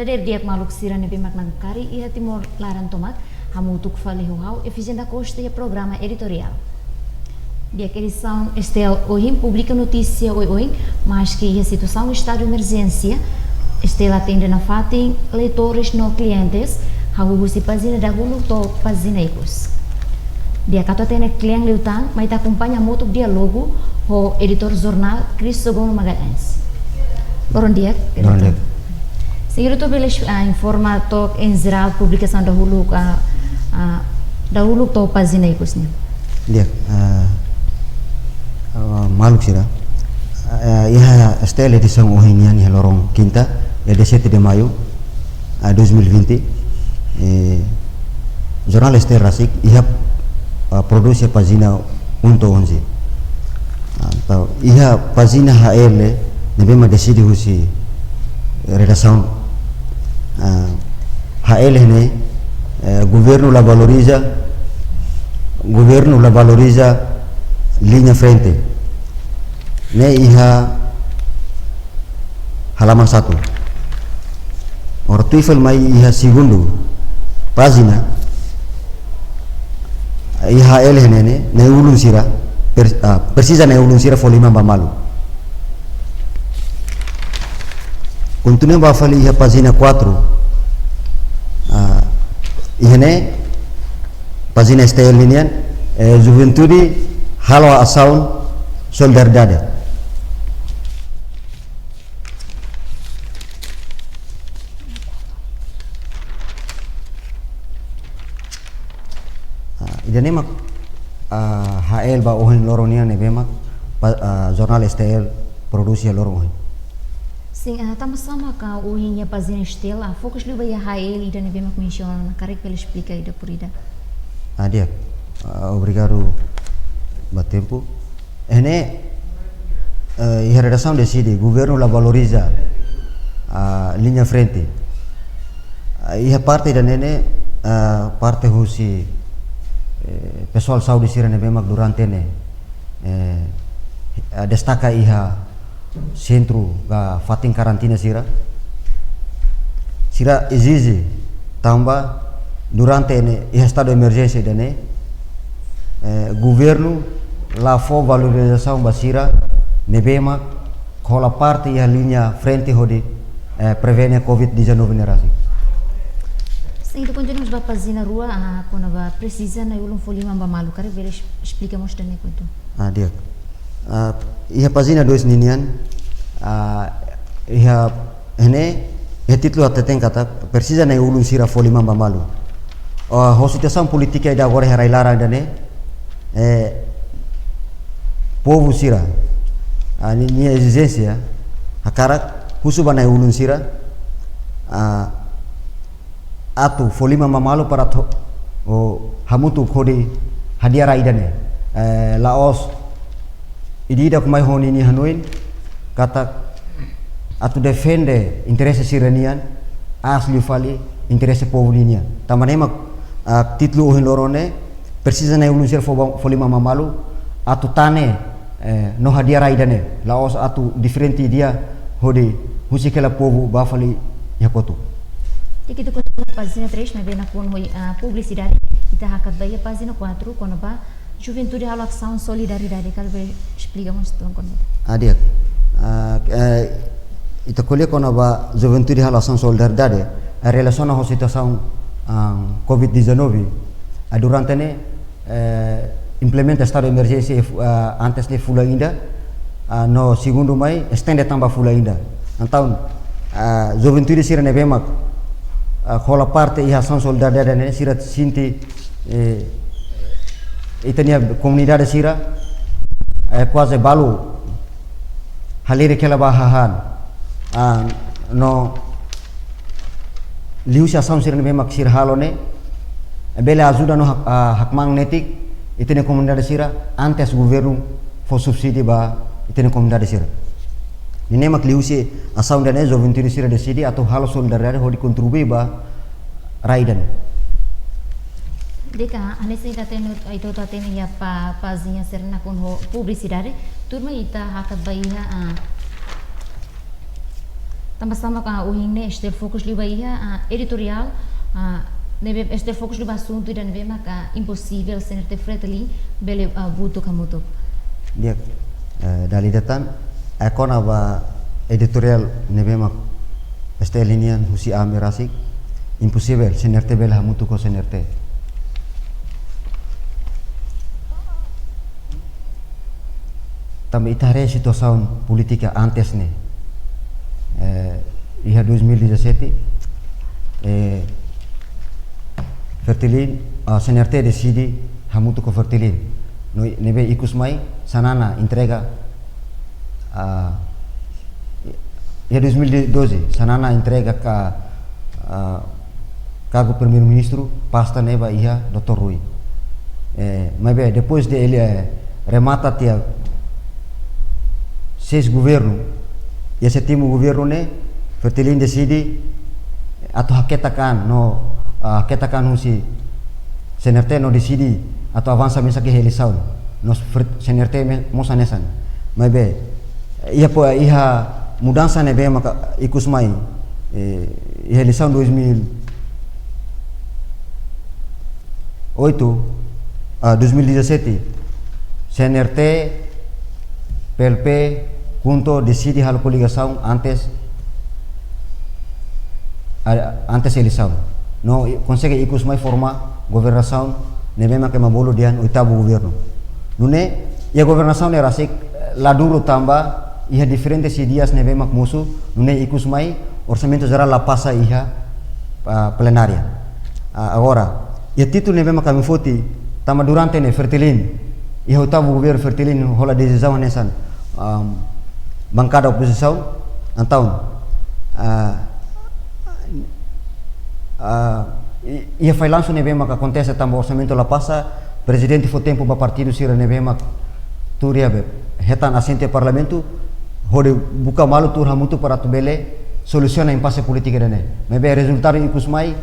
Dader diak maluk sira nebe maknan kari iha timor laran tomat hamutuk falihuhau eficienta costa e programa editorial. Diak edição estel hoje publica notícia hoje, mas que a situação de estado de emergência estel atende na fatem leitores no clientes hahu si pazina da hulu to pazina ikos. Dia kato atende klien leutan, mas ta acompanha moto diálogo o editor jornal Cristogono Magalhães. Boron dia. Seguido to beles informa to em geral publicação da hulu to pazina ikos ni. Dia maluk sira. Ia estel edição hoje ni lorong quinta, é 17 de maio 2020. Jornal Estel Rasik ia produce pagina 1-11. Então, ia pagina HL devemos decidir usi redação HL ne governo la valoriza linha frente. Ne ia halaman 1. Ora tuifel mai ia segundo pagina IHL henene ne ulun sira precisa ne ulun sira folima bamalu continua ba fali ia pagina 4 ihene pagina STL linian juventude halo asaun solidariedade. Jadi mak HL ba ohin loronian ne bemak jornal STL produksi lorong. Sim, estamos sama ka ohin ya pazina estela fokus luba ya HL ida ne bemak menciona karek pela explica ida por ida. Dia obrigado batempo. Ene a redação decide governo la valoriza linha frente. E a parte da nene parte husi pessoal saúde sira ne bemak durante ne destaca iha centro ga fatin karantina sira exige tambah durante ne iha estado de emergência dane governo la fo valorização basira ne bemak kola parte iha linha frente hodi prevene COVID-19 nerasi. Sim, então continuamos a fazer na rua, quando vai precisa na ulum folima bamalu, cara, ver explica mostra nem quanto. Dia. Ia pagina 2 ninian, ia título até tem kata precisa na ulum sira folima bamalu. A situação política da agora é railara dane, povo sira, a minha exigência, a cara, husuba na ulum sira, atu folima mamalu para hamutu khodi hadiara idane laos idida kumai honi ni hanuin kata atu defende interesse siranian asli fali interesse povolinia tamane mak titlu ohin lorone precisa na ulun sir folima mamalu atu tane no hadiara idane laos atu differenti dia hodi husikela povo bafali yakotu. Jadi kita continua página 3, mas vem na publicidade e tá hakat daí a página 4 quando ba juventude halo ação solidariedade kalau explicamos tuan quando. Dia. Ita colhe quando ba juventude halo ação solidariedade a relação a situação COVID-19 durante ne implementa estado de emergência antes de fula ainda no segundo mai estende tamba fula ainda. Então juventude sira ne bemak kola parte iha ação solidariedade ne sira sinti itania comunidade sira quase balu halire kela bahahan no liu ação sira ne bemak sira halone bela ajuda no hak magnetik itene comunidade sira antes governo for subsidi ba itene comunidade sira. Ini mak liusi asal dana juventude sira decidi atau hal solidariedade hodi contribui ba raidan. Deka anese ita tenu ito ta tenu ya pazinha serna con publicidade turma ita hakat baiha tambah-tambah ka uhing este fokus liba ia editorial nebe este fokus liba assunto e nebe maka impossível ser te freteli bele buto kamuto. Dia dali datan ekon aba editorial nebe mak este linian husi amirasik impossível senerte bele hamutu ko senerte. Também itare situação política antes né ia 2017 Fertilin senerte decidi hamutu ko Fertilin no nebe ikus mai sanana entrega ia 2012 sanana entrega cargo primeiro-ministro pasta neba ia Dr. Rui mas bem depois de ele remata tia 6 governo e sétimo governo ne Fertilin decidi atau haketakan no haketakan husi senerte no decidi atau avança mesa que realização nos senerte mosa nesan mas bem ia po ia mudança ne bem maka ikus mai realização 2017 senerte PLP junto decide hal coligação antes eleição no consegue ikus mai formar governação nebema que mabolo dian oitavo governo nune ia governação ne rasik laduro tamba ia diferentes ideas nebema musu nune ikus mai orçamento geral la passa ia plenária agora ia título nebema kami foti tama durante ne Fertilin ia oitavo governo Fertilin hola decisão nesan bancada oposição então ia foi langsung nebema que acontece também orçamento la passa presidente foi tempo para partido sira nebema turia be hetan assente parlamento hode buka malu tur hamutu para tu bele solusiona impasse politika dene mebe resultado ikus mai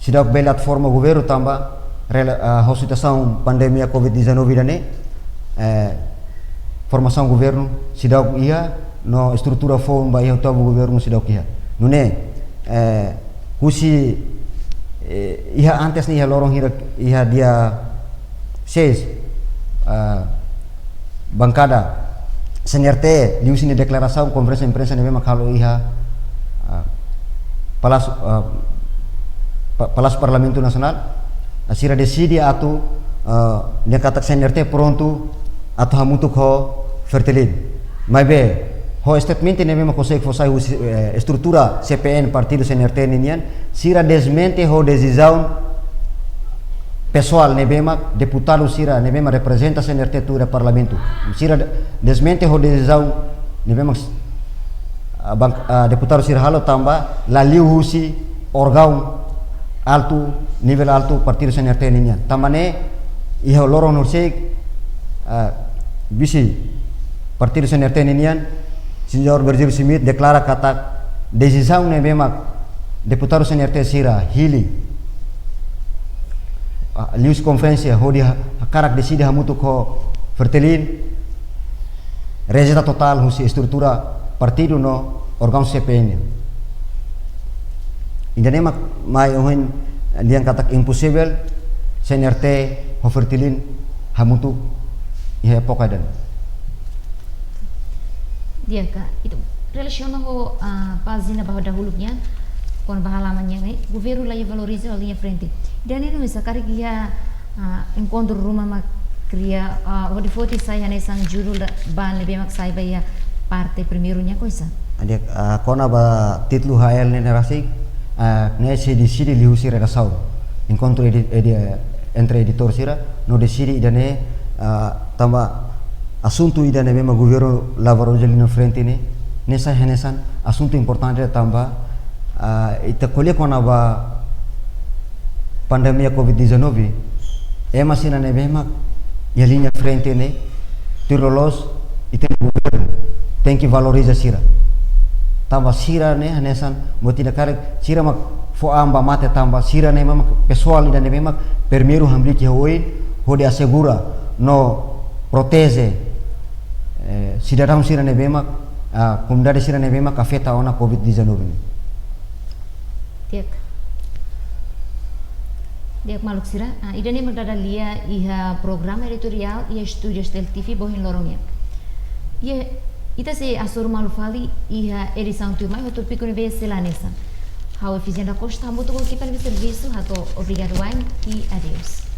sidak bele at forma governo tamba situação pandemia covid-19 dene formação governo sidak ia no estrutura form ba ia tabu governo sidak ia nune husi ia antes ni ia lorong ia dia 6 bancada senerte liusi ni declaração conversa imprensa ni memang kalau ia Palas Parlamento Nacional asira decidi atu dia kata senerte pronto atau hamutu ko Fertilin mas be ho statement ne memang consegue fossai estrutura CPN partido senerte ninian sira desmente ho decisão pessoal ne memang deputado sira ne memang representa senerte tu parlamento sira desmente ho decisão ne memang deputado sira halo tamba la liusi orgão alto nível alto partido senerte ninian tamane iho lorong norsek bisi partido senerte ninian Senhor Virgílio Smith declara kata decisão ne memang deputado senerte sira hili lius conferência hodi karak decide hamutu ko Fertilin rejeita total husi estrutura partido no órgão CPN indane mai ohin liang kata impossível senerte ho Fertilin hamutu ia pokadan dia ka itu relaciona ho pagina bahwa dahulunya kon bahalamannya ngai governo la valoriza a linha frente dan ini bisa kari kia encontro rumah mak kria o de foti saya ne sang juru ban lebih mak saya baya parte primeironya coisa dia kona ba titlu HL ne rasik ne se decide liusi redação encontro entre editor sira no decide idane tamba assunto idane memang governo la valoriza linha frente ne nessa renesan assunto importante tamba ita colhe kona ba pandemia covid-19 masih na memang ya linha frente ne tirolos ite governo tem que valorizar sira tamba sira ne hanesan motina kare sira mak fo amba mate tamba sira ne memang pessoal ida ne memang primeiro hamli que hoje hode assegura no protege cidadão sira ne memang comunidade sira nevema afeta ona COVID-19 ni. Diak maluk sira, ida ni magdada lia iha programa editorial iha studios del TV bohin lorongnya. Ita se asur malufali iha edição tu mai hotu pico neve selanesa. How efficiente a costa muito com equipa de serviço, hato obrigado e adeus.